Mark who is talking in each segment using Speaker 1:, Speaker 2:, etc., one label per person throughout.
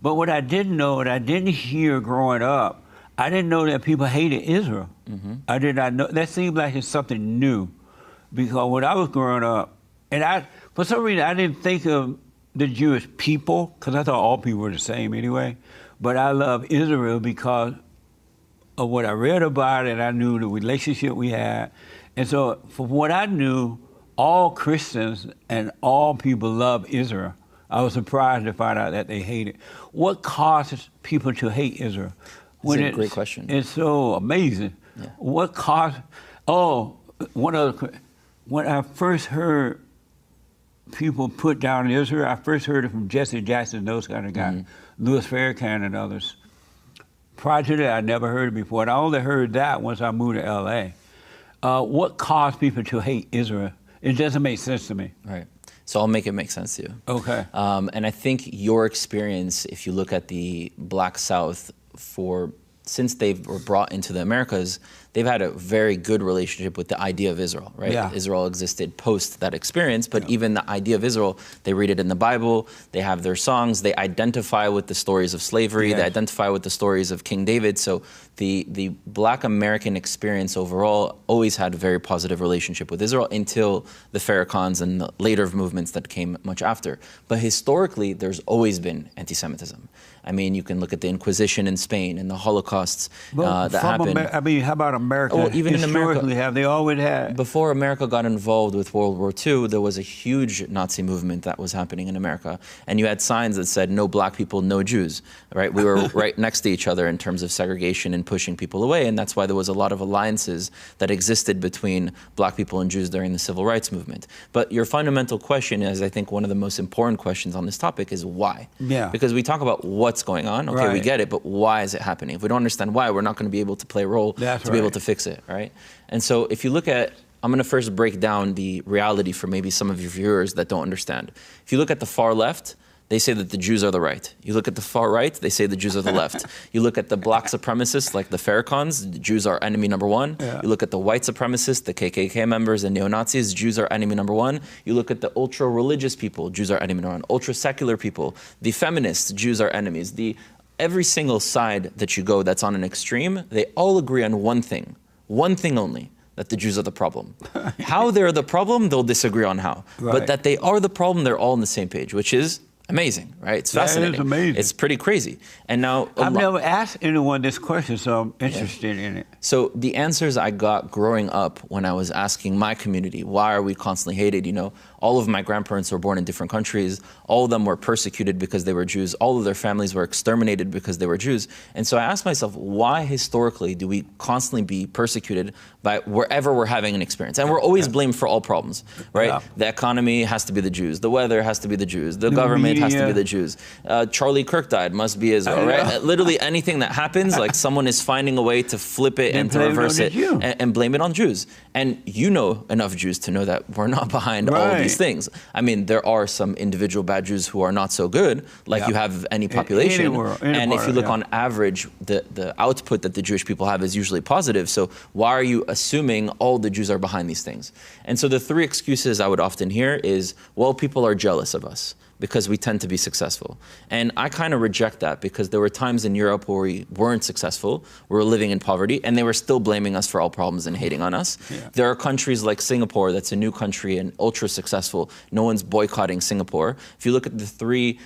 Speaker 1: But what I didn't know, what I didn't hear growing up, I didn't know that people hated Israel. I did not know. That seemed like it's something new. Because when I was growing up, and for some reason, I didn't think of the Jewish people, because I thought all people were the same anyway. But I love Israel because of what I read about it. I knew the relationship we had. And so from what I knew, all Christians and all people love Israel. I was surprised to find out that they hate it. What causes people to hate Israel?
Speaker 2: That's a great question.
Speaker 1: It's so amazing.
Speaker 2: Yeah.
Speaker 1: What caused, when I first heard people put down Israel, I first heard it from Jesse Jackson, those kind of guys, Louis Farrakhan and others. Prior to that, I never heard it before. And I only heard that once I moved to L.A. What caused people to hate Israel? It doesn't make sense to me.
Speaker 2: Right. So I'll make it make sense to you.
Speaker 1: Okay.
Speaker 2: And I think your experience, if you look at the Black South, since they were brought into the Americas, they've had a very good relationship with the idea of Israel, right?
Speaker 1: Yeah.
Speaker 2: Israel existed post that experience, but even the idea of Israel, they read it in the Bible, they have their songs, they identify with the stories of slavery, they identify with the stories of King David. So the Black American experience overall always had a very positive relationship with Israel until the Farrakhan's and the later movements that came much after. But historically, there's always been anti-Semitism. I mean, you can look at the Inquisition in Spain and the Holocausts that happened.
Speaker 1: How about America?
Speaker 2: Well, even in
Speaker 1: historically,
Speaker 2: America,
Speaker 1: have they always had?
Speaker 2: Before America got involved with World War II, there was a huge Nazi movement that was happening in America. And you had signs that said, no black people, no Jews, right? We were right next to each other in terms of segregation and pushing people away. And that's why there was a lot of alliances that existed between black people and Jews during the Civil Rights Movement. But your fundamental question is, I think, one of the most important questions on this topic is why?
Speaker 1: Yeah.
Speaker 2: Because we talk about what's going on. Okay, we get it, but why is it happening? If we don't understand why, we're not going to be able to play a role to be able to fix it, right? And so if you look at, I'm going to first break down the reality for maybe some of your viewers that don't understand. If you look at the far left, they say that the Jews are the right. You look at the far right, they say the Jews are the left. You look at the black supremacists like the Farrakhan's, the Jews are enemy number one.
Speaker 1: Yeah.
Speaker 2: You look at the white supremacists, the KKK members and neo-Nazis, Jews are enemy number one. You look at the ultra-religious people, Jews are enemy number one. Ultra-secular people, the feminists, Jews are enemies. Every single side that you go that's on an extreme, they all agree on one thing only, that the Jews are the problem. How they're the problem, they'll disagree on how. But that they are the problem, they're all on the same page, which is amazing, right? It's fascinating.
Speaker 1: It is amazing.
Speaker 2: It's pretty crazy. And now
Speaker 1: I've never asked anyone this question, so I'm interested in it.
Speaker 2: So the answers I got growing up when I was asking my community, why are we constantly hated? You know, all of my grandparents were born in different countries. All of them were persecuted because they were Jews. All of their families were exterminated because they were Jews. And so I asked myself, why historically do we constantly be persecuted by wherever we're having an experience? And we're always blamed for all problems, right?
Speaker 1: Yeah.
Speaker 2: The economy has to be the Jews. The weather has to be the Jews. The government has to be the Jews. Charlie Kirk died, must be Israel, right? Literally anything that happens, like someone is finding a way to flip it and to reverse it and blame it on Jews. And you know enough Jews to know that we're not behind all of these things. I mean, there are some individual bad Jews who are not so good, like you have any population. And if you look on average, the output that the Jewish people have is usually positive. So why are you assuming all the Jews are behind these things? And so the three excuses I would often hear is, well, people are jealous of us because we tend to be successful. And I kind of reject that because there were times in Europe where we weren't successful, we were living in poverty, and they were still blaming us for all problems and hating on us. Yeah. There are countries like Singapore that's a new country and ultra successful. No one's boycotting Singapore. If you look at the three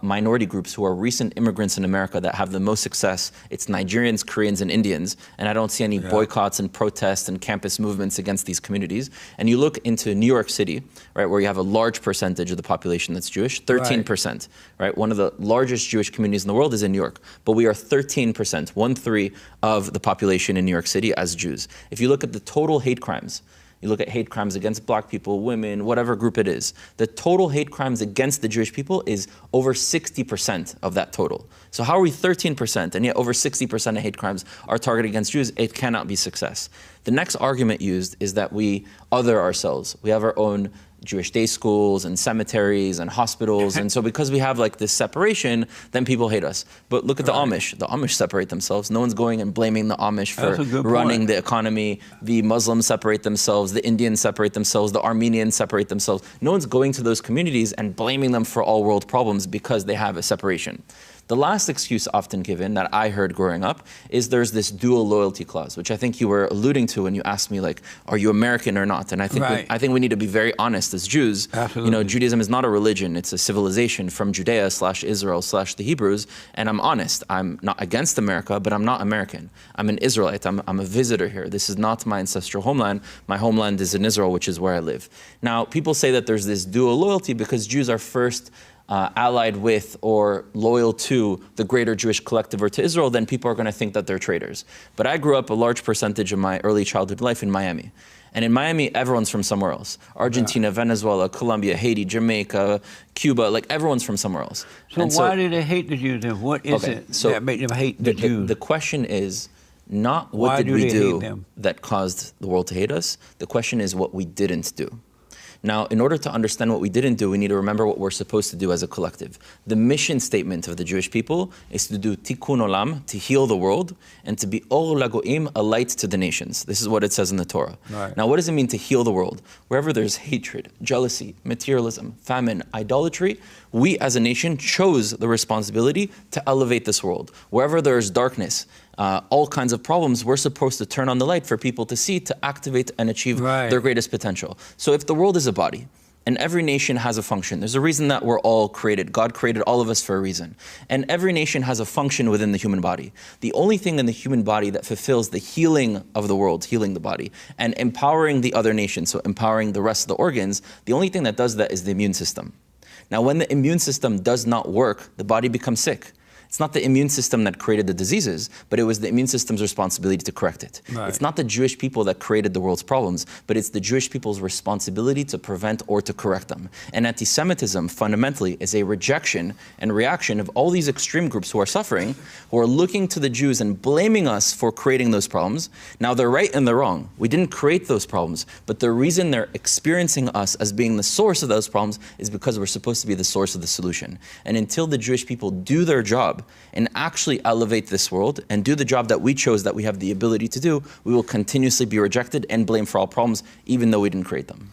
Speaker 2: minority groups who are recent immigrants in America that have the most success, it's Nigerians, Koreans, and Indians. And I don't see any boycotts and protests and campus movements against these communities. And you look into New York City, right, where you have a large percentage of the population that's Jewish, 13%, right? One of the largest Jewish communities in the world is in New York, but we are 13%, 1/3 of the population in New York City as Jews. If you look at the total hate crimes, you look at hate crimes against black people, women, whatever group it is, the total hate crimes against the Jewish people is over 60% of that total. So how are we 13% and yet over 60% of hate crimes are targeted against Jews? It cannot be success. The next argument used is that we other ourselves. We have our own Jewish day schools and cemeteries and hospitals. And so because we have like this separation, then people hate us. But look at the Amish. The Amish separate themselves. No one's going and blaming the Amish for running the economy. The Muslims separate themselves. The Indians separate themselves. The Armenians separate themselves. No one's going to those communities and blaming them for all world problems because they have a separation. The last excuse often given that I heard growing up is there's this dual loyalty clause, which I think you were alluding to when you asked me, like, are you American or not? And I think we need to be very honest as Jews.
Speaker 1: Absolutely.
Speaker 2: You know, Judaism is not a religion; it's a civilization from Judea/Israel/the Hebrews. And I'm honest. I'm not against America, but I'm not American. I'm an Israelite. I'm a visitor here. This is not my ancestral homeland. My homeland is in Israel, which is where I live. Now, people say that there's this dual loyalty because Jews are first allied with or loyal to the greater Jewish collective or to Israel, then people are going to think that they're traitors. But I grew up a large percentage of my early childhood life in Miami. And in Miami, everyone's from somewhere else. Argentina, Venezuela, Colombia, Haiti, Jamaica, Cuba, like everyone's from somewhere else.
Speaker 1: So why do they hate the Jews then? What is it that made them hate the Jews?
Speaker 2: The question is not what did we do that caused the world to hate us. The question is what we didn't do. Now, in order to understand what we didn't do, we need to remember what we're supposed to do as a collective. The mission statement of the Jewish people is to do tikkun olam, to heal the world, and to be or lagoim, a light to the nations. This is what it says in the Torah.
Speaker 1: Right.
Speaker 2: Now, what does it mean to heal the world? Wherever there's hatred, jealousy, materialism, famine, idolatry, we as a nation chose the responsibility to elevate this world. Wherever there's darkness, all kinds of problems, we're supposed to turn on the light for people to see, to activate and achieve their greatest potential. So if the world is a body, and every nation has a function, there's a reason that we're all created. God created all of us for a reason. And every nation has a function within the human body. The only thing in the human body that fulfills the healing of the world, healing the body, and empowering the other nations, so empowering the rest of the organs, the only thing that does that is the immune system. Now, when the immune system does not work, the body becomes sick. It's not the immune system that created the diseases, but it was the immune system's responsibility to correct it. Right. It's not the Jewish people that created the world's problems, but it's the Jewish people's responsibility to prevent or to correct them. And anti-Semitism fundamentally is a rejection and reaction of all these extreme groups who are suffering, who are looking to the Jews and blaming us for creating those problems. Now they're right and they're wrong. We didn't create those problems, but the reason they're experiencing us as being the source of those problems is because we're supposed to be the source of the solution. And until the Jewish people do their job and actually elevate this world and do the job that we chose that we have the ability to do, we will continuously be rejected and blamed for all problems, even though we didn't create them.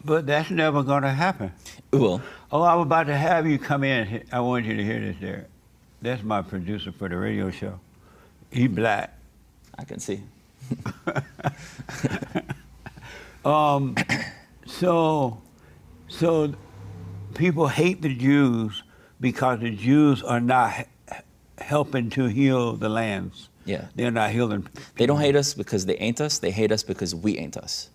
Speaker 1: But that's never going to happen.
Speaker 2: It will.
Speaker 1: Oh, I'm about to have you come in. I want you to hear this there. That's my producer for the radio show. He black.
Speaker 2: I can see.
Speaker 1: So people hate the Jews because the Jews are not helping to heal the lands.
Speaker 2: Yeah.
Speaker 1: They're not healing people.
Speaker 2: They don't hate us because they ain't us. They hate us because we ain't us.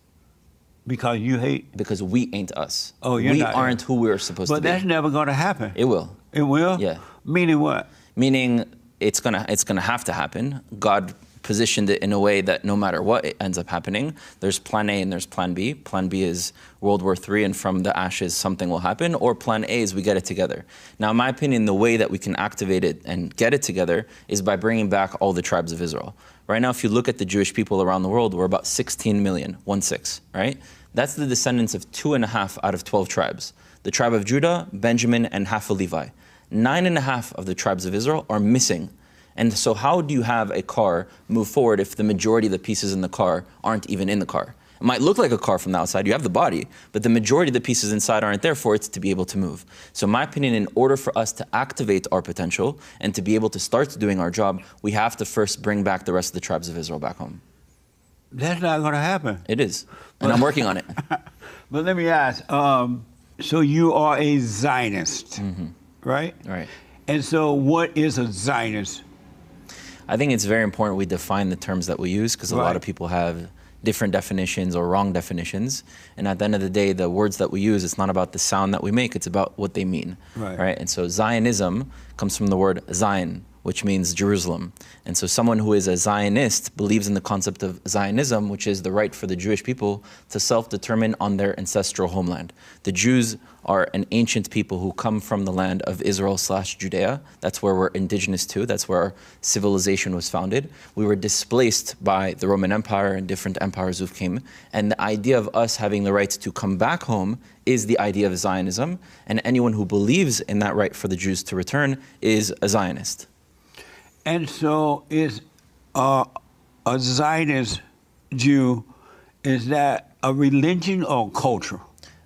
Speaker 1: Because you hate?
Speaker 2: Because we ain't us.
Speaker 1: Oh, you're
Speaker 2: we
Speaker 1: not.
Speaker 2: We aren't who we're supposed to be.
Speaker 1: But that's never going to happen.
Speaker 2: It will.
Speaker 1: It will?
Speaker 2: Yeah.
Speaker 1: Meaning what?
Speaker 2: Meaning it's gonna have to happen. God positioned it in a way that no matter what it ends up happening, there's plan A and there's plan B. Plan B is World War III, and from the ashes something will happen, or plan A is we get it together. Now, in my opinion, the way that we can activate it and get it together is by bringing back all the tribes of Israel. Right now, if you look at the Jewish people around the world, we're about 16 million, 1/6, right? That's the descendants of 2.5 out of 12 tribes. The tribe of Judah, Benjamin, and half of Levi. 9.5 of the tribes of Israel are missing. And so how do you have a car move forward if the majority of the pieces in the car aren't even in the car? It might look like a car from the outside, you have the body, but the majority of the pieces inside aren't there for it to be able to move. So in my opinion, in order for us to activate our potential and to be able to start doing our job, we have to first bring back the rest of the tribes of Israel back home.
Speaker 1: That's not going to happen.
Speaker 2: It is, and I'm working on it.
Speaker 1: But let me ask, so you are a Zionist, right?
Speaker 2: Right.
Speaker 1: And so what is a Zionist?
Speaker 2: I think it's very important we define the terms that we use, because a lot of people have different definitions or wrong definitions. And at the end of the day, the words that we use, it's not about the sound that we make, it's about what they mean. Right? And so Zionism comes from the word Zion, which means Jerusalem. And so someone who is a Zionist believes in the concept of Zionism, which is the right for the Jewish people to self-determine on their ancestral homeland. The Jews are an ancient people who come from the land of Israel/Judea. That's where we're indigenous to. That's where our civilization was founded. We were displaced by the Roman Empire and different empires who came. And the idea of us having the right to come back home is the idea of Zionism. And anyone who believes in that right for the Jews to return is a Zionist.
Speaker 1: And so is a Zionist Jew, is that a religion or culture?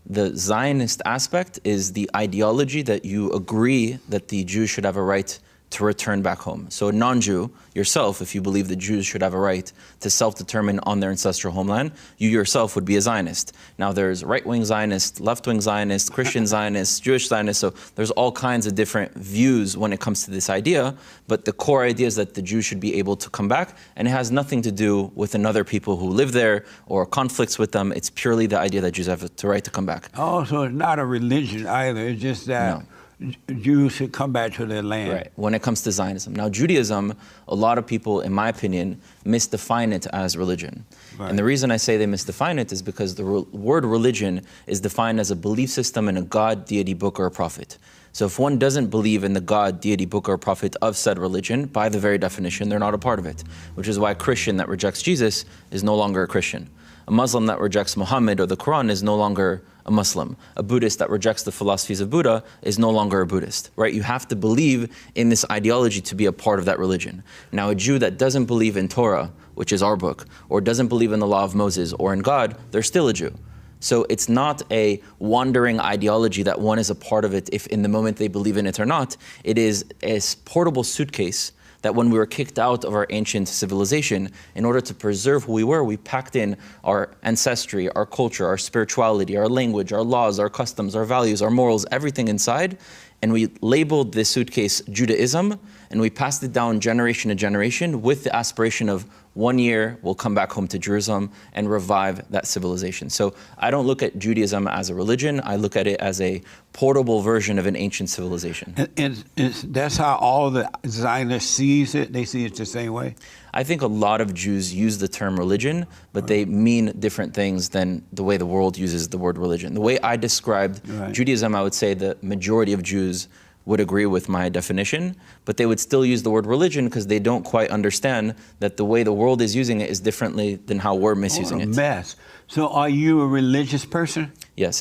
Speaker 2: The Zionist aspect is the ideology that you agree that the Jews should have a right to return back home. So a non-Jew, yourself, if you believe that Jews should have a right to self-determine on their ancestral homeland, you yourself would be a Zionist. Now there's right-wing Zionists, left-wing Zionists, Christian Zionists, Jewish Zionists, so there's all kinds of different views when it comes to this idea, but the core idea is that the Jews should be able to come back, and it has nothing to do with another people who live there or conflicts with them. It's purely the idea that Jews have the right to come back.
Speaker 1: Oh, so it's not a religion either, it's just that... No. Jews should come back to their land.
Speaker 2: Right, when it comes to Zionism. Now, Judaism, a lot of people, in my opinion, misdefine it as religion. Right. And the reason I say they misdefine it is because the word religion is defined as a belief system in a God, deity, book, or a prophet. So if one doesn't believe in the God, deity, book, or prophet of said religion, by the very definition, they're not a part of it. Which is why a Christian that rejects Jesus is no longer a Christian. A Muslim that rejects Muhammad or the Quran is no longer a Muslim. A Buddhist that rejects the philosophies of Buddha is no longer a Buddhist, right? You have to believe in this ideology to be a part of that religion. Now, a Jew that doesn't believe in Torah, which is our book, or doesn't believe in the law of Moses or in God, they're still a Jew. So it's not a wandering ideology that one is a part of it if in the moment they believe in it or not. It is a portable suitcase that when we were kicked out of our ancient civilization, in order to preserve who we were, we packed in our ancestry, our culture, our spirituality, our language, our laws, our customs, our values, our morals, everything inside, and we labeled this suitcase Judaism, and we passed it down generation to generation with the aspiration of one year we'll come back home to Jerusalem and revive that civilization. So I don't look at Judaism as a religion, I look at it as a portable version of an ancient civilization.
Speaker 1: And that's how all the Zionists sees it? They see it the same way?
Speaker 2: I think a lot of Jews use the term religion, but they mean different things than the way the world uses the word religion. The way I described Judaism, I would say the majority of Jews would agree with my definition, but they would still use the word religion because they don't quite understand that the way the world is using it is differently than how we're misusing it.
Speaker 1: Mess. So are you a religious person?